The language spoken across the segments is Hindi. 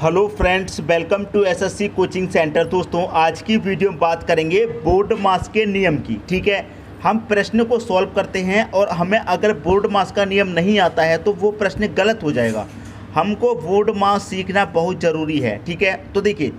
Hello friends, welcome to SSC coaching centre. दोस्तों, आज की वीडियो में बात करेंगे बोर्ड मास के नियम की। ठीक है, हम प्रश्न को सॉल्व करते हैं और हमें अगर बोर्ड मास का नियम नहीं आता है तो वो प्रश्न गलत हो जाएगा। हमको बोर्ड मास सीखना बहुत ज़रूरी है। ठीक है, तो देखिए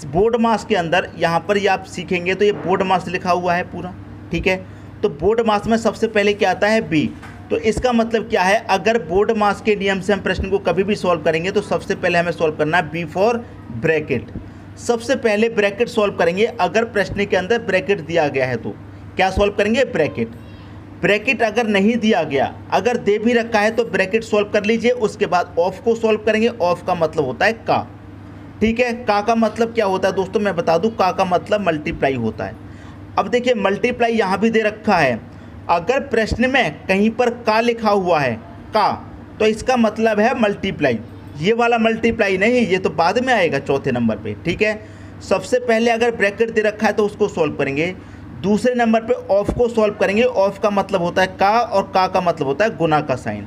बोर्ड मास के अंदर यहाँ पर ये आप सीखेंगे तो ये बोर्ड मास लिखा हुआ है पूरा। ठीक है, तो बोर्ड मास में सबसे पहले क्या आता है बी। तो इसका मतलब क्या है, अगर बोर्ड मास के नियम से हम प्रश्न को कभी भी सॉल्व करेंगे तो सबसे पहले हमें सॉल्व करना है बी फॉर ब्रैकेट। सबसे पहले ब्रैकेट सॉल्व करेंगे। अगर प्रश्न के अंदर ब्रैकेट दिया गया है तो क्या सॉल्व करेंगे, ब्रैकेट। ब्रैकेट अगर नहीं दिया गया, अगर दे भी रखा है तो ब्रैकेट सॉल्व कर लीजिए। उसके बाद ऑफ को सॉल्व करेंगे। ऑफ का मतलब होता है का। ठीक है, का मतलब क्या होता है दोस्तों, मैं बता दूं, का मतलब मल्टीप्लाई होता है। अब देखिए मल्टीप्लाई यहाँ भी दे रखा है। अगर प्रश्न में कहीं पर का लिखा हुआ है का, तो इसका मतलब है मल्टीप्लाई। ये वाला मल्टीप्लाई नहीं, ये तो बाद में आएगा चौथे नंबर पे। ठीक है, सबसे पहले अगर ब्रैकेट दे रखा है तो उसको सॉल्व करेंगे। दूसरे नंबर पे ऑफ को सॉल्व करेंगे। ऑफ का मतलब होता है का और का मतलब होता है गुना का साइन।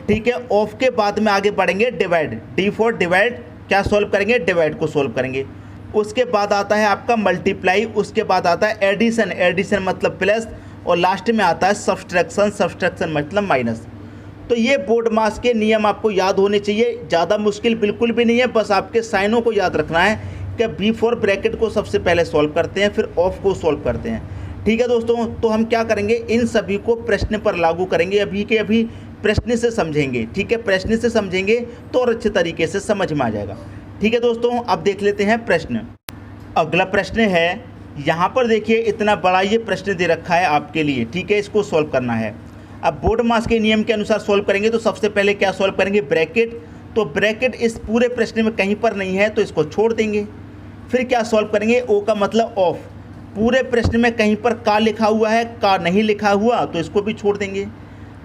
ठीक है, ऑफ के बाद में आगे बढ़ेंगे डिवाइड। डी फॉर डिवाइड, क्या सॉल्व करेंगे, डिवाइड को सॉल्व करेंगे। उसके बाद आता है आपका मल्टीप्लाई। उसके बाद आता है एडिशन। एडिशन मतलब प्लस। और लास्ट में आता है सब्सट्रैक्शन। सब्सट्रैक्शन मतलब माइनस। तो ये बोर्ड मास के नियम आपको याद होने चाहिए। ज़्यादा मुश्किल बिल्कुल भी नहीं है, बस आपके साइनों को याद रखना है कि बी फॉर ब्रैकेट को सबसे पहले सॉल्व करते हैं, फिर ऑफ को सॉल्व करते हैं। ठीक है दोस्तों, तो हम क्या करेंगे, इन सभी को प्रश्न पर लागू करेंगे। अभी के अभी प्रश्न से समझेंगे। ठीक है, प्रश्न से समझेंगे तो और अच्छे तरीके से समझ में आ जाएगा। ठीक है दोस्तों, अब देख लेते हैं प्रश्न। अगला प्रश्न है, यहाँ पर देखिए इतना बड़ा ये प्रश्न दे रखा है आपके लिए। ठीक है, इसको सॉल्व करना है। अब बोर्ड मास के नियम के अनुसार सॉल्व करेंगे तो सबसे पहले क्या सॉल्व करेंगे, ब्रैकेट। तो ब्रैकेट इस पूरे प्रश्न में कहीं पर नहीं है तो इसको छोड़ देंगे। फिर क्या सॉल्व करेंगे, ओ का मतलब ऑफ। पूरे प्रश्न में कहीं पर का लिखा हुआ है, का नहीं लिखा हुआ तो इसको भी छोड़ देंगे।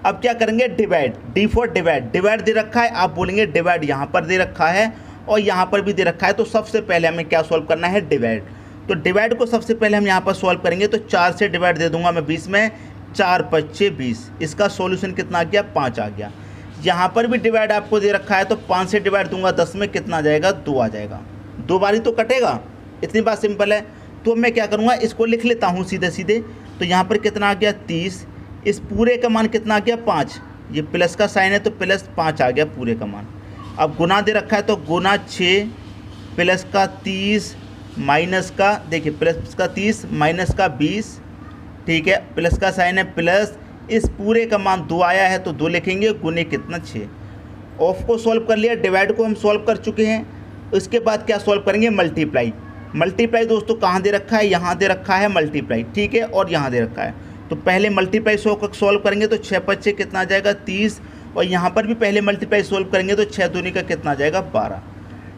अब क्या करेंगे, divide. D for divide. Divide दे रखा है, आप बोलेंगे डिवाइड यहाँ पर दे रखा है और यहाँ पर भी दे रखा है, तो सबसे पहले हमें क्या सॉल्व करना है, डिवाइड। तो डिवाइड को सबसे पहले हम यहाँ पर सॉल्व करेंगे। तो 4 से डिवाइड दे दूंगा मैं 20 में, 4 5 20। इसका सॉल्यूशन कितना आ गया, 5 आ गया। यहाँ पर भी डिवाइड आपको दे रखा है तो 5 से डिवाइड दूंगा 10 में, कितना आ जाएगा, 2 आ जाएगा। 2 बारी तो कटेगा, इतनी बात सिंपल है। तो मैं क्या करूँगा, इसको लिख लेता हूँ सीधे सीधे। तो यहाँ पर कितना आ गया, 30। इस पूरे का मान कितना आ गया, 5। ये प्लस का साइन है तो प्लस 5 आ गया पूरे का मान। अब गुना दे रखा है तो गुना 6 प्लस का 30 माइनस का, देखिए प्लस का 30 माइनस का 20। ठीक है, प्लस का साइन है प्लस। इस पूरे का मान 2 आया है तो 2 लिखेंगे, गुने कितना, 6। ऑफ को सॉल्व कर लिया, डिवाइड को हम सॉल्व कर चुके हैं। उसके बाद क्या सॉल्व करेंगे, मल्टीप्लाई। मल्टीप्लाई दोस्तों कहाँ दे रखा है, यहाँ दे रखा है मल्टीप्लाई। ठीक है, और यहाँ दे रखा है। तो पहले मल्टीप्लाई सॉल्व करेंगे तो 6 5 कितना आ जाएगा, 30। और यहाँ पर भी पहले मल्टीप्लाई सॉल्व करेंगे तो 6 दूनी का कितना आ जाएगा, 12।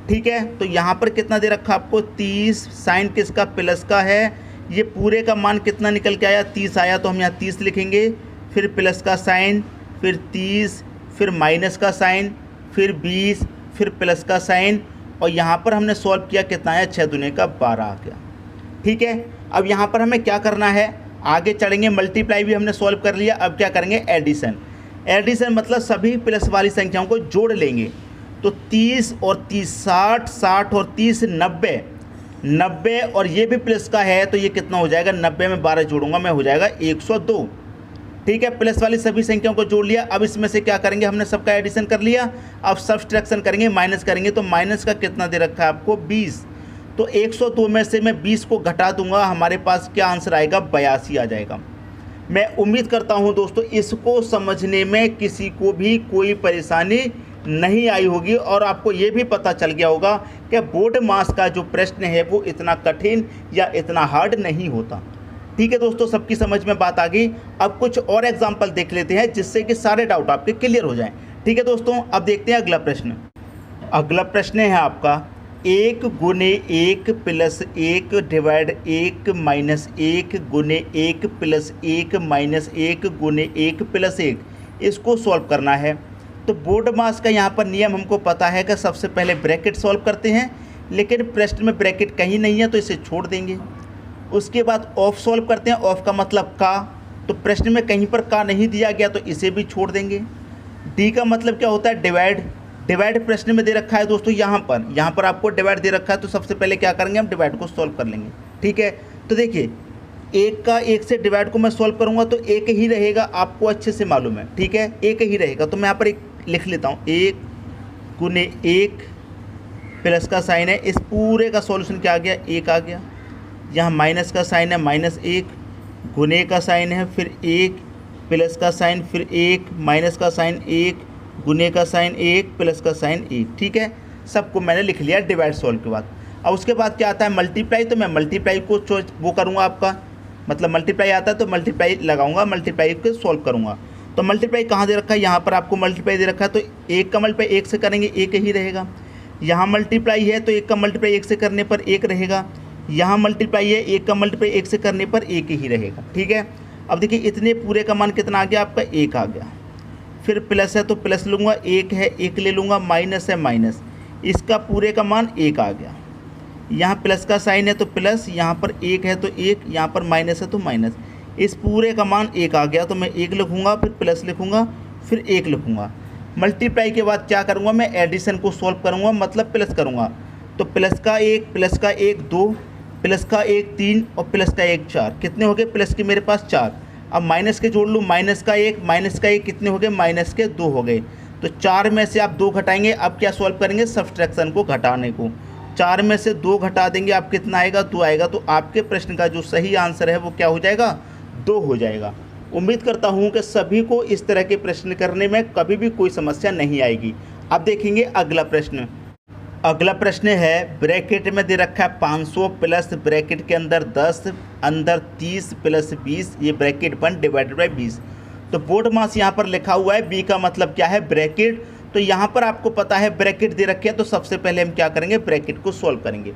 ठीक है, तो यहाँ पर कितना दे रखा आपको, 30। साइन किसका, प्लस का है। ये पूरे का मान कितना निकल के आया, 30 आया, तो हम यहाँ 30 लिखेंगे। फिर प्लस का साइन, फिर 30, फिर माइनस का साइन, फिर 20, फिर प्लस का साइन। और यहाँ पर हमने सॉल्व किया, कितना आया, 6 दूने का 12 आ गया। ठीक है, अब यहाँ पर हमें क्या करना है, आगे चढ़ेंगे। मल्टीप्लाई भी हमने सॉल्व कर लिया। अब क्या करेंगे, एडिशन। एडिशन मतलब सभी प्लस वाली संख्याओं को जोड़ लेंगे। तो 30 और 30 60, 60 और 30 90, 90 और ये भी प्लस का है तो ये कितना हो जाएगा, 90 में 12 जोड़ूंगा मैं, हो जाएगा 102। ठीक है, प्लस वाली सभी संख्याओं को जोड़ लिया। अब इसमें से क्या करेंगे, हमने सबका एडिशन कर लिया। अब सब्सट्रैक्शन करेंगे, माइनस करेंगे। तो माइनस का कितना दे रखा है आपको, 20। तो 102 में से मैं 20 को घटा दूंगा, हमारे पास क्या आंसर आएगा, 82 आ जाएगा। मैं उम्मीद करता हूँ दोस्तों इसको समझने में किसी को भी कोई परेशानी नहीं आई होगी और आपको ये भी पता चल गया होगा कि बोर्ड मास का जो प्रश्न है वो इतना कठिन या इतना हार्ड नहीं होता। ठीक है दोस्तों, सबकी समझ में बात आ गई। अब कुछ और एग्जांपल देख लेते हैं जिससे कि सारे डाउट आपके क्लियर हो जाएं। ठीक है दोस्तों, अब देखते हैं अगला प्रश्न। अगला प्रश्न है आपका 1 गुने 1 प्लस 1 डिवाइड 1 माइनस 1 गुने 1 प्लस 1 माइनस 1 गुने 1 प्लस 1। इसको सॉल्व करना है। तो बोर्ड मास का यहाँ पर नियम हमको पता है कि सबसे पहले ब्रैकेट सॉल्व करते हैं, लेकिन प्रश्न में ब्रैकेट कहीं नहीं है तो इसे छोड़ देंगे। उसके बाद ऑफ सॉल्व करते हैं। ऑफ का मतलब का, तो प्रश्न में कहीं पर का नहीं दिया गया तो इसे भी छोड़ देंगे। डी का मतलब क्या होता है, डिवाइड। डिवाइड प्रश्न में दे रखा है दोस्तों, यहाँ पर आपको डिवाइड दे रखा है, तो सबसे पहले क्या करेंगे, हम डिवाइड को सॉल्व कर लेंगे। ठीक है, तो देखिए एक का एक से डिवाइड को मैं सॉल्व करूँगा तो एक ही रहेगा, आपको अच्छे से मालूम है। ठीक है, एक ही रहेगा, तो मैं यहाँ पर एक लिख लेता हूँ, 1 गुने 1 प्लस का साइन है, इस पूरे का सॉल्यूशन क्या आ गया, 1 आ गया। यहाँ माइनस का साइन है, -1 गुने का साइन है, फिर 1 प्लस का साइन, फिर 1 माइनस का साइन, 1 गुने का साइन, 1 प्लस का साइन 1। ठीक है, सबको मैंने लिख लिया डिवाइड सॉल्व के बाद। अब उसके बाद क्या आता है, मल्टीप्लाई, तो मैं मल्टीप्लाई को वो करूँगा, आपका मतलब मल्टीप्लाई आता है तो मल्टीप्लाई लगाऊंगा, मल्टीप्लाई को सॉल्व करूँगा। तो मल्टीप्लाई कहाँ दे रखा है, यहाँ पर आपको मल्टीप्लाई दे रखा है, तो 1 का मल्टीप्लाई 1 से करेंगे 1 ही रहेगा। यहाँ मल्टीप्लाई है तो 1 का मल्टीप्लाई 1 से करने पर 1 रहेगा। यहाँ मल्टीप्लाई है, 1 का मल्टीप्लाई 1 से करने पर 1 ही रहेगा। ठीक है, अब देखिए इतने पूरे का मान कितना आ गया, आपका 1 आ गया। फिर प्लस है तो प्लस लूँगा, 1 है 1 ले लूँगा, माइनस है माइनस, इसका पूरे का मान 1 आ गया। यहाँ प्लस का साइन है तो प्लस, यहाँ पर 1 है तो 1, यहाँ पर माइनस है तो माइनस, इस पूरे का मान 1 आ गया। तो मैं 1 लिखूँगा, फिर प्लस लिखूँगा, फिर 1 लिखूँगा। मल्टीप्लाई के बाद क्या करूँगा, मैं एडिशन को सॉल्व करूँगा, मतलब प्लस करूँगा। तो प्लस का 1 2, प्लस का 1 3 और प्लस का 1 4, कितने हो गए, प्लस के मेरे पास 4। अब माइनस के जोड़ लूँ, माइनस का 1 कितने हो गए, माइनस के 2 हो गए। तो 4 में से आप 2 घटाएंगे, अब क्या सॉल्व करेंगे, सब्सट्रैक्शन को घटाने को। 4 में से 2 घटा देंगे, आप कितना आएगा, 2 आएगा। तो आपके प्रश्न का जो सही आंसर है वो क्या हो जाएगा, 2 हो जाएगा। उम्मीद करता हूँ कि सभी को इस तरह के प्रश्न करने में कभी भी कोई समस्या नहीं आएगी। अब देखेंगे अगला प्रश्न। अगला प्रश्न है, ब्रैकेट में दे रखा है 500 प्लस ब्रैकेट के अंदर 10 अंदर 30 प्लस 20, ये ब्रैकेट 1 डिवाइडेड बाई 20। तो बोर्ड मास यहाँ पर लिखा हुआ है, बी का मतलब क्या है, ब्रैकेट। तो यहाँ पर आपको पता है ब्रैकेट दे रखे हैं, तो सबसे पहले हम क्या करेंगे, ब्रैकेट को सॉल्व करेंगे।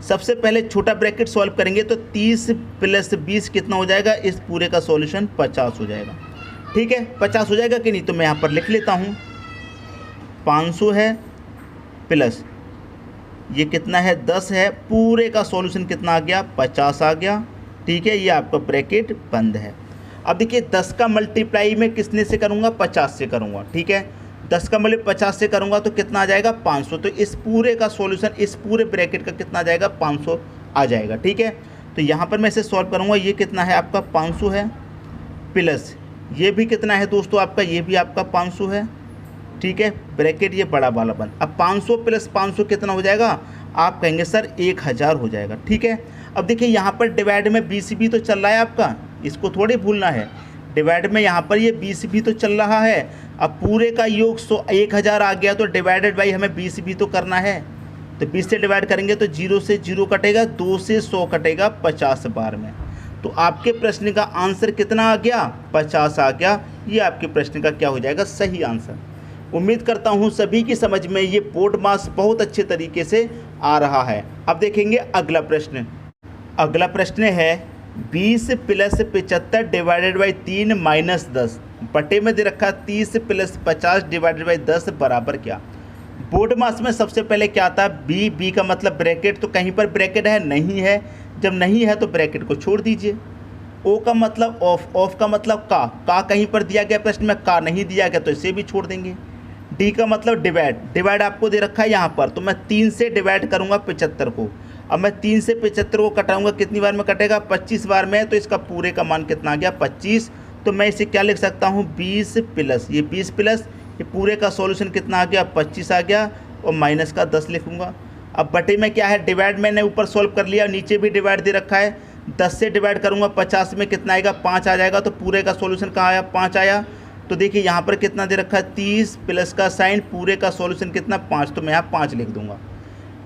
सबसे पहले छोटा ब्रैकेट सॉल्व करेंगे, तो 30 प्लस 20 कितना हो जाएगा, इस पूरे का सॉल्यूशन 50 हो जाएगा। ठीक है, 50 हो जाएगा कि नहीं, तो मैं यहाँ पर लिख लेता हूँ, 500 है प्लस ये कितना है, 10 है, पूरे का सॉल्यूशन कितना आ गया, 50 आ गया। ठीक है, ये आपका ब्रैकेट बंद है। अब देखिए 10 का मल्टीप्लाई मैं किसने से करूँगा, 50 से करूँगा। ठीक है, 10 का मल्टीप्लाई 50 से करूँगा तो कितना आ जाएगा, 500। तो इस पूरे का सॉल्यूशन, इस पूरे ब्रैकेट का कितना आ जाएगा, 500 आ जाएगा। ठीक है, तो यहाँ पर मैं इसे सॉल्व करूँगा, ये कितना है आपका 500 है, प्लस ये भी कितना है दोस्तों आपका, ये भी आपका 500 है। ठीक है, ब्रैकेट ये बड़ा वाला बंद। अब 500 प्लस 500 कितना हो जाएगा, आप कहेंगे सर 1000 हो जाएगा। ठीक है, अब देखिए यहाँ पर डिवाइड में 20 भी तो चल रहा है आपका, इसको थोड़ी भूलना है। डिवाइड में यहाँ पर ये 20 भी तो चल रहा है। अब पूरे का योग 1000 आ गया, तो डिवाइडेड बाई हमें 20 भी तो करना है। तो 20 से डिवाइड करेंगे तो 0 से 0 कटेगा, 2 से 100 कटेगा 50 बार में। तो आपके प्रश्न का आंसर कितना आ गया, 50 आ गया। ये आपके प्रश्न का क्या हो जाएगा, सही आंसर। उम्मीद करता हूँ सभी की समझ में ये बोर्ड मास बहुत अच्छे तरीके से आ रहा है। अब देखेंगे अगला प्रश्न। अगला प्रश्न है 20 प्लस 75 डिवाइडेड बाई 3 माइनस 10 बटे में दे रखा 30 प्लस 50 डिवाइडेड बाई 10 बराबर क्या। बोर्ड मास में सबसे पहले क्या आता है, बी का मतलब ब्रैकेट, तो कहीं पर ब्रैकेट है, नहीं है। जब नहीं है तो ब्रैकेट को छोड़ दीजिए। ओ का मतलब ऑफ का मतलब का कहीं पर दिया गया प्रश्न में, का नहीं दिया गया तो इसे भी छोड़ देंगे। डी का मतलब डिवाइड आपको दे रखा है यहाँ पर, तो मैं 3 से डिवाइड करूँगा 75 को। अब मैं 3 से 75 को कटाऊँगा, कितनी बार में कटेगा, 25 बार में। तो इसका पूरे का मान कितना आ गया, 25। तो मैं इसे क्या लिख सकता हूँ, 20 प्लस ये 20 प्लस ये पूरे का सॉल्यूशन कितना आ गया, 25 आ गया, और माइनस का 10 लिखूँगा। अब बटे में क्या है, डिवाइड मैंने ऊपर सॉल्व कर लिया, नीचे भी डिवाइड दे रखा है। 10 से डिवाइड करूँगा 50 में कितना आएगा, 5 आ जाएगा। तो पूरे का सॉल्यूशन कहाँ आया, 5 आया। तो देखिए यहाँ पर कितना दे रखा है, 30 प्लस का साइन, पूरे का सॉल्यूशन कितना, 5। तो मैं यहाँ 5 लिख दूंगा।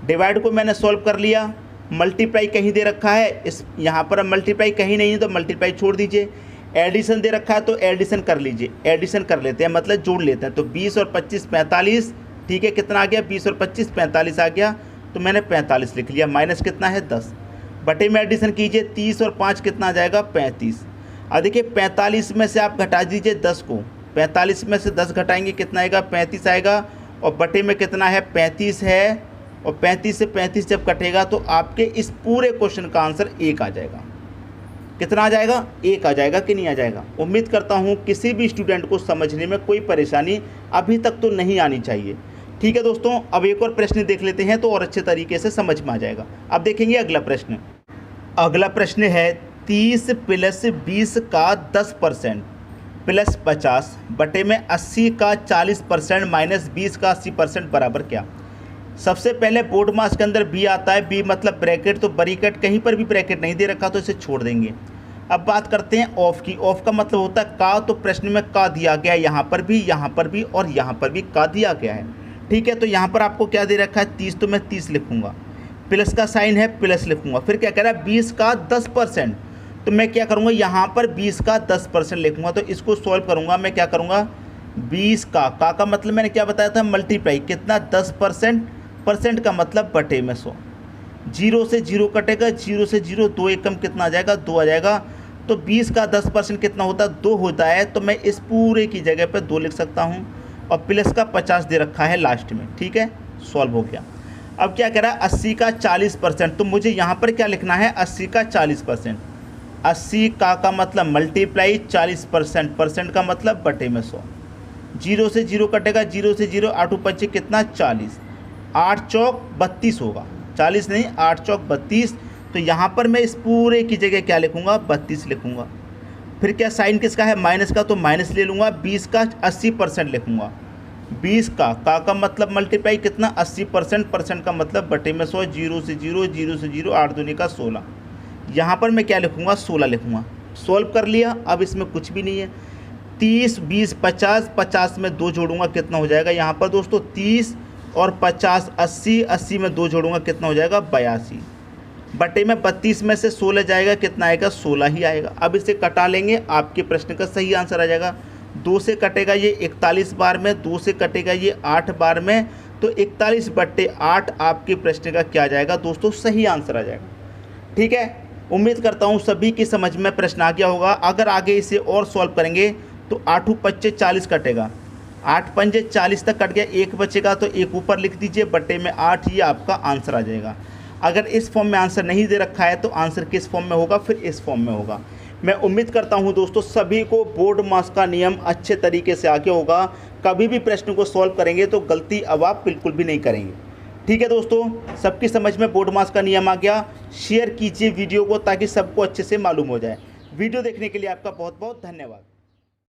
डिवाइड को मैंने सॉल्व कर लिया। मल्टीप्लाई कहीं दे रखा है, इस यहाँ पर मल्टीप्लाई कहीं नहीं है, तो मल्टीप्लाई छोड़ दीजिए। एडिशन दे रखा है तो एडिशन कर लीजिए, एडिशन कर लेते हैं, मतलब जोड़ लेते हैं। तो 20 और 25 45। ठीक है, कितना आ गया, 20 और 25 45 आ गया। तो मैंने 45 लिख लिया। माइनस कितना है, 10। बटे में एडिशन कीजिए, 30 और 5 कितना आ जाएगा, 35। अब देखिए 45 में से आप घटा दीजिए 10 को, 45 में से 10 घटाएंगे कितना आएगा, 35 आएगा। और बटे में कितना है, 35 है। और 35 से 35 जब कटेगा तो आपके इस पूरे क्वेश्चन का आंसर 1 आ जाएगा। कितना आ जाएगा, 1 आ जाएगा कि नहीं आ जाएगा। उम्मीद करता हूँ किसी भी स्टूडेंट को समझने में कोई परेशानी अभी तक तो नहीं आनी चाहिए, ठीक है दोस्तों, अब एक और प्रश्न देख लेते हैं तो और अच्छे तरीके से समझ में आ जाएगा। अब देखेंगे अगला प्रश्न। अगला प्रश्न है 30 प्लस 20 का 10% प्लस 50 बटे में 80 का 40% माइनस 20 का 80% बराबर क्या। सबसे पहले बोर्ड मास के अंदर बी आता है, बी मतलब ब्रैकेट, तो ब्रैकेट कहीं पर भी ब्रैकेट नहीं दे रखा तो इसे छोड़ देंगे। अब बात करते हैं ऑफ की। ऑफ का मतलब होता है का, तो प्रश्न में का दिया गया है, यहाँ पर भी, यहाँ पर भी और यहाँ पर भी का दिया गया है। ठीक है, तो यहाँ पर आपको क्या दे रखा है 30, तो मैं 30 लिखूँगा, प्लस का साइन है प्लस लिखूँगा। फिर क्या कह रहा है 20 का 10%, तो मैं क्या करूँगा यहाँ पर 20 का 10% लिखूँगा। तो इसको सॉल्व करूँगा, मैं क्या करूँगा 20 का मतलब मैंने क्या बताया था मल्टीप्लाई, कितना 10%, परसेंट का मतलब बटे में 100। 0 से 0 कटेगा, 0 से 0 2 एकम कितना आ जाएगा 2 आ जाएगा। तो 20 का 10% कितना होता है 2 होता है, तो मैं इस पूरे की जगह पर 2 लिख सकता हूँ और प्लस का 50 दे रखा है लास्ट में। ठीक है, सॉल्व हो गया। अब क्या कह रहा है 80 का 40%, तो मुझे यहाँ पर क्या लिखना है 80 का 40%। 80 का मतलब मल्टीप्लाई 40%, परसेंट का मतलब बटे में 100। 0 से 0 कटेगा, 0 से 0 8 5 कितना 40, 8 चौक 32 होगा, 40 नहीं 8 चौक 32। तो यहाँ पर मैं इस पूरे की जगह क्या लिखूँगा 32 लिखूँगा। फिर क्या साइन किसका है माइनस का, तो माइनस ले लूँगा। 20 का 80% लिखूँगा। 20 का मतलब मल्टीप्लाई कितना 80%, परसेंट का मतलब बटे में 100। 0 से 0, 0 से 0, 8 दूनी का 16। यहाँ पर मैं क्या लिखूँगा 16 लिखूँगा। सॉल्व कर लिया, अब इसमें कुछ भी नहीं है। 30 20 50, 50 में 2 जोड़ूंगा कितना हो जाएगा यहाँ पर दोस्तों 30 और 50 80, 80 में 2 जोड़ूंगा कितना हो जाएगा 82। बटे में 32 में से 16 जाएगा, कितना आएगा 16 ही आएगा। अब इसे कटा लेंगे, आपके प्रश्न का सही आंसर आ जाएगा। 2 से कटेगा ये 41 बार में, 2 से कटेगा ये 8 बार में, तो 41/8 आपके प्रश्न का क्या आ जाएगा दोस्तों सही आंसर आ जाएगा। ठीक है, उम्मीद करता हूँ सभी की समझ में प्रश्न आ गया होगा। अगर आगे इसे और सॉल्व करेंगे तो 8 5 40 कटेगा, 8 5 40 तक कट गया, 1 बचेगा तो 1 ऊपर लिख दीजिए बटे में 8, ये आपका आंसर आ जाएगा। अगर इस फॉर्म में आंसर नहीं दे रखा है तो आंसर किस फॉर्म में होगा, फिर इस फॉर्म में होगा। मैं उम्मीद करता हूं दोस्तों सभी को बोर्ड मास का नियम अच्छे तरीके से आगे होगा। कभी भी प्रश्न को सॉल्व करेंगे तो गलती अब आप बिल्कुल भी नहीं करेंगे। ठीक है दोस्तों, सबकी समझ में बोर्ड मास का नियम आ गया। शेयर कीजिए वीडियो को ताकि सबको अच्छे से मालूम हो जाए। वीडियो देखने के लिए आपका बहुत बहुत धन्यवाद।